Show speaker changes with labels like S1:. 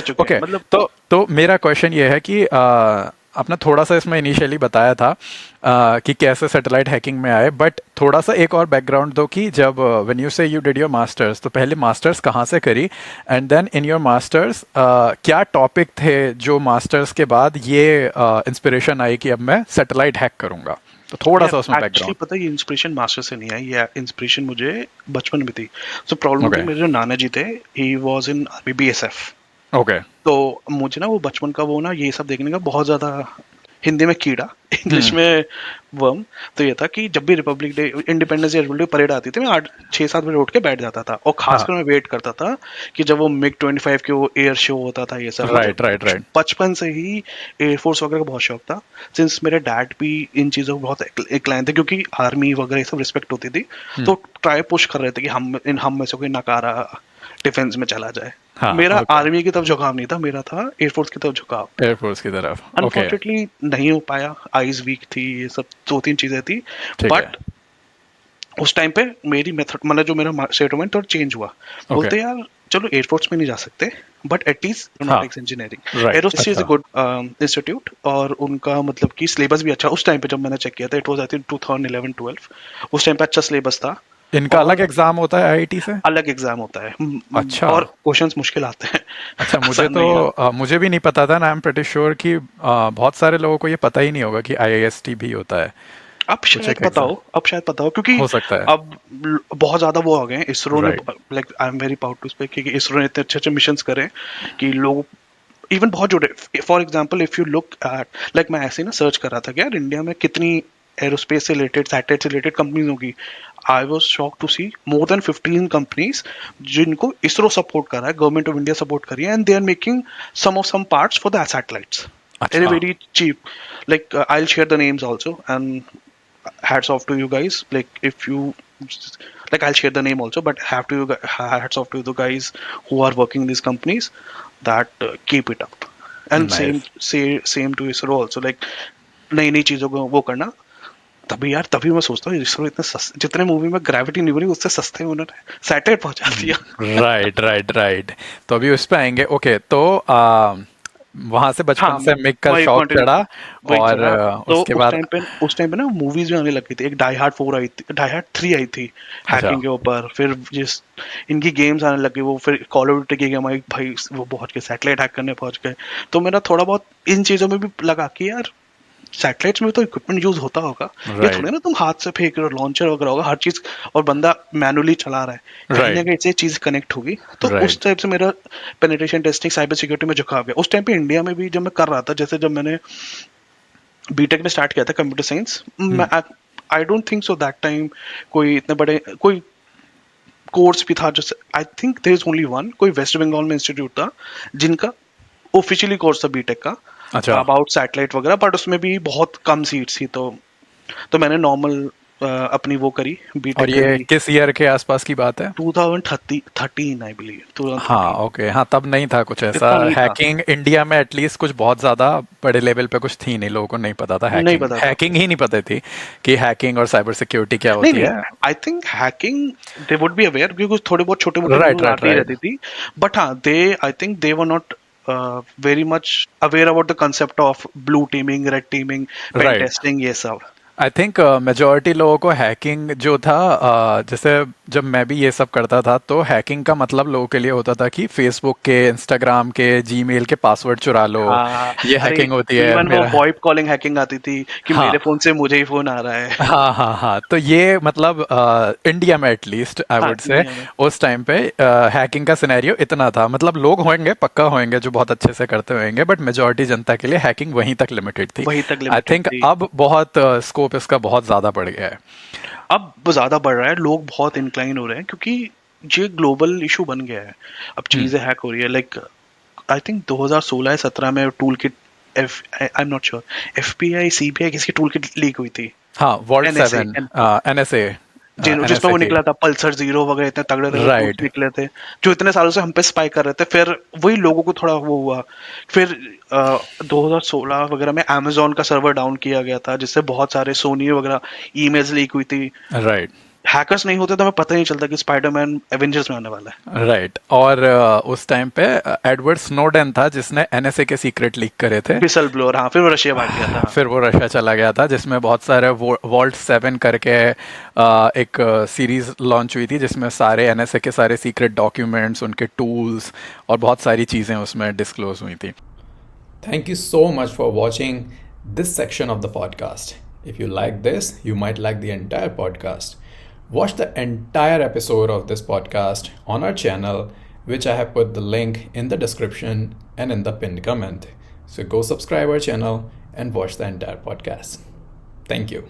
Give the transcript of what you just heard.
S1: चुके हैं
S2: ओके,
S1: मतलब।
S2: तो मेरा क्वेश्चन ये है कि आपने थोड़ा सा इसमें इनिशियली बताया था कि कैसे सैटेलाइट हैकिंग में आए, बट थोड़ा सा एक और बैकग्राउंड दो कि जब when you say you did your masters, तो पहले मास्टर्स कहाँ से करी, and then in your masters क्या टॉपिक थे जो मास्टर्स के बाद ये इंस्पिरेशन आई कि अब मैं सैटेलाइट हैक करूंगा, तो थोड़ा
S1: यार
S2: सा उसमें
S1: एक्चुअली
S2: बैकग्राउंड।
S1: पता है, ये इंस्पिरेशन मास्टर से नहीं आई, ये इंस्पिरेशन मुझे बचपन में थी। तो प्रॉब्लम थी,
S2: ओके।
S1: मेरे जो नाना जी थे, he was in army BSF.
S2: Okay.
S1: तो मुझे ना वो बचपन का वो ना ये सब देखने का बहुत ज्यादा, हिंदी में कीड़ा, इंग्लिश
S2: हम्म।
S1: में वर्म। तो ये था कि जब भी Republic day, independence day, Republic parade आती थी, मैं 8 6 7 बजे उठ के बैठ जाता था, और
S2: हाँ।
S1: खासकर मैं वेट करता था कि जब वो MiG-25 के वो एयर शो होता था, ये सब मुझे
S2: राइट, राइट, राइट।
S1: बचपन से ही एयरफोर्स वगैरह का बहुत शौक था। सिंस मेरे डैड भी इन चीज़ों को बहुत inclined थे, क्योंकि आर्मी वगैरह ये सब रिस्पेक्ट होती थी।
S2: हम्म।
S1: तो ट्राई पुश कर रहे थे कि हम में से कोई नकारा डिफेंस में चला जाए।
S2: हाँ।
S1: मेरा
S2: ओके।
S1: आर्मी की तरफ झुकाव नहीं था, मेरा था एयरफोर्स की तरफ झुकाव।
S2: एयरफोर्स की तरफ, ओके।
S1: अनफॉर्चुनेटली नहीं हो पाया, आईज वीक थी, ये सब 2 3 चीजें थी।
S2: ठीक है।
S1: बट उस टाइम पे मेरी मेथड, मतलब जो मेरा सेटलमेंट थोड़ा चेंज हुआ।
S2: ओके।
S1: बोलते यार चलो एयरफोर्स में नहीं जा सकते, बट एटलीस्ट
S2: हाँ।
S1: Aeronautics engineering,
S2: right,
S1: aerospace is
S2: अच्छा।
S1: अ गुड इंस्टीट्यूट, और उनका मतलब कि सिलेबस भी अच्छा उस टाइम पे जब मैंने चेक किया था, इट वाज आई थिंक 2011-12। उस टाइम पे अच्छा सिलेबस था।
S2: इनका अलग
S1: और
S2: एग्जाम होता है आईआईटी से?
S1: अलग एग्जाम होता है,
S2: अच्छा।
S1: और क्वेश्चंस मुश्किल आते हैं।
S2: अच्छा, मुझे
S1: आसान
S2: तो
S1: नहीं आते।
S2: मुझे भी नहीं पता था ना, आई एम प्रीटी श्योर कि बहुत सारे लोगों को ये पता ही नहीं होगा कि आईआईएसटी भी होता है
S1: अब
S2: कुछ
S1: शायद
S2: एक
S1: पता
S2: एग्जाम।
S1: हो, अब शायद पता हो, क्योंकि
S2: हो सकता है।
S1: अब बहुत ज्यादा वो आ गए हैं इसरो ने।
S2: Right.
S1: Like I am very proud to speak कि इसरो ने इतने अच्छे अच्छे मिशन करे कि लोग इवन बहुत जुड़े। For example if you look at, like मैं ऐसे ही ना सर्च कर रहा था कि यार इंडिया में कितनी एरोस्पेस से रिलेटेड, सैटेलाइट से रिलेटेड कंपनीज होगी। I was shock to see more than 15 companies जिनको इसरो सपोर्ट कर रहा है, गवर्नमेंट ऑफ इंडिया सपोर्ट कर रही है, and they are making some parts for the satellites in a
S2: अच्छा।
S1: very cheap. Like I'll share the names also, and hats off to you guys. Like if you, like I'll share the name also, but have to you hats off to the guys who are working in these companies that keep it up. And same
S2: nice.
S1: say same to ISRO also, like नई नई चीजों को वो करना। तभी यार, तभी मैं सोचता हूँ इसरो इतने सस्ते, जितने मूवी में ग्रेविटी नहीं बनी उससे सस्ते में उन्होंने सैटेलाइट पहुंचा दिया।
S2: Right, right, right. तो अभी उस पे आएंगे। ओके, तो वहां से
S1: हाँ,
S2: बचपन से मिक का
S1: वही
S2: शौक
S1: कंटिन्यू,
S2: चढ़ा,
S1: वही
S2: और
S1: चला। तो
S2: उसके
S1: उस
S2: बाद।
S1: टाइम पे, ना मूवीज भी आने लगी थी। एक डाई हार्ड 4 आई थी, डाई हार्ड 3 आई थी
S2: अच्छा।
S1: हैकिंग के ऊपर। फिर जिस इनकी गेम्स आने लगी, वो फिर कॉल ऑफ ड्यूटी की गेम आई भाई, वो पहुंच गए सैटेलाइट हैक करने पहुंच गए। तो मेरा थोड़ा बहुत इन चीजों में भी लगा कि यार सैटेलाइट्स में तो इक्विपमेंट यूज होता होगा। ये थोड़ी
S2: राइट।
S1: ना तुम हाथ से फेंक रहे हो, लॉन्चर वगैरह होगा हर चीज, और बंदा मैनुअली चला रहा है, कहीं ना
S2: राइट।
S1: कहीं से चीज कनेक्ट होगी। तो उस
S2: राइट।
S1: टाइप से मेरा पेनिट्रेशन टेस्टिंग, साइबर सिक्योरिटी में झुकाव गया। उस टाइम पे इंडिया में भी जब मैं कर रहा था, जैसे जब मैंने बीटेक में स्टार्ट किया था कंप्यूटर साइंस, मैं I don't think so that time कोई इतने बड़े कोई कोर्स भी था, जैसे I think there is only one, कोई वेस्ट बंगाल में इंस्टीट्यूट था जिनका ऑफिशियली कोर्स था बीटेक का
S2: अच्छा।
S1: अबाउट सैटेलाइट वगैरह, बट उसमें भी बहुत कम सीट्स थी। तो मैंने नॉर्मल अपनी वो करी,
S2: और
S1: बीटेक
S2: ये
S1: करी।
S2: किस ईयर के आसपास की बात है?
S1: 2013 आई बिलीव,
S2: हाँ,
S1: 2013।
S2: ओके, हाँ, तब नहीं था कुछ ऐसा।
S1: इतना नहीं था,
S2: हैकिंग इंडिया में एटलीस्ट कुछ बहुत ज्यादा बड़े लेवल पे कुछ थी नहीं, लोगों को नहीं पता था,
S1: नहीं
S2: हैकिंग
S1: पता था।
S2: हैकिंग ही नहीं पता थी कि हैकिंग और साइबर सिक्योरिटी क्या
S1: नहीं
S2: होती
S1: नहीं,
S2: है।
S1: I think hacking they would be aware, क्योंकि कुछ थोड़े बहुत छोटे मोटे
S2: राइट,
S1: न्यूज
S2: राइट,
S1: आती ही
S2: राइट।
S1: रहती थी। बट हाँ, they I think they were not very much aware about the concept of blue teaming, red teaming, pen
S2: right.
S1: Testing, ये सब।
S2: आई थिंक मेजोरिटी लोगों को हैकिंग जो था, जैसे जब मैं भी ये सब करता था, तो हैकिंग का मतलब लोगों के लिए होता था कि फेसबुक के, इंस्टाग्राम के, जीमेल के पासवर्ड चुरा लो,
S1: हाँ,
S2: ये
S1: अरे
S2: हैकिंग होती है
S1: इवन वो
S2: मेरा।
S1: वॉइप कॉलिंग हैकिंग आती थी कि
S2: हाँ,
S1: मेरे फोन से मुझे ही फोन आ रहा है।
S2: हाँ, हाँ, हाँ, तो ये मतलब इंडिया में एटलीस्ट आई
S1: हाँ,
S2: वुड से
S1: इंडिया में
S2: उस टाइम पे हैकिंग का सिनेरियो इतना था। मतलब लोग होंगे, पक्का होंगे जो बहुत अच्छे से करते होंगे, बट मेजोरिटी जनता के लिए हैकिंग वहीं तक लिमिटेड थी।
S1: वहीं तक
S2: आई
S1: लिमिटेड
S2: थिंक
S1: थी।
S2: अब बहुत स्कोप इसका बहुत ज्यादा बढ़ गया है।
S1: अब ज्यादा बढ़ रहा है, लोग बहुत इंक्लाइन हो रहे हैं, क्योंकि ये ग्लोबल इशू बन गया है। अब
S2: हम्म।
S1: चीजें हैक हो रही है। लाइक आई थिंक 2016 या 17 में tool kit, F I am not sure, FBI CBI किसकी टूल किट लीक हुई थी।
S2: हाँ, वॉल्ट
S1: एनएसए,
S2: 7, एनएसए,
S1: जिसमें
S2: एनएसए
S1: वो
S2: की।
S1: निकला था पल्सर जीरो वगैरह, इतने तगड़े तगड़े टूल्स
S2: राइट।
S1: निकले थे जो इतने सालों से हम पे स्पाई कर रहे थे। फिर वही लोगों को थोड़ा वो हुआ। फिर 2016 वगैरह में अमेजोन का सर्वर डाउन किया गया था, जिससे बहुत सारे सोनी वगैरह ईमेल्स लीक हुई थी।
S2: राइट।
S1: हैकर्स नहीं होते तो हमें पता ही नहीं चलता कि स्पाइडरमैन एवेंजर्स में आने वाला है।
S2: राइट। और उस टाइम पे एडवर्ड स्नोडेन था जिसने एनएसए के सीक्रेट लीक करे थे।
S1: विसल ब्लोअर, हाँ, फिर वो रशिया भाग गया था, हाँ।
S2: फिर वो रशिया चला गया था, जिसमें बहुत सारे वॉल्ट 7 करके एक सीरीज लॉन्च हुई थी जिसमें सारे एनएसए के सारे सीक्रेट डॉक्यूमेंट्स, उनके टूल्स और बहुत सारी चीज़ें उसमें डिस्क्लोज हुई थी। Thank you so much for watching this section of the podcast. If you like this, you might like the entire podcast. Watch the entire episode of this podcast on our channel, which I have put the link in the description and in the pinned comment. So go subscribe our channel and watch the entire podcast. Thank you.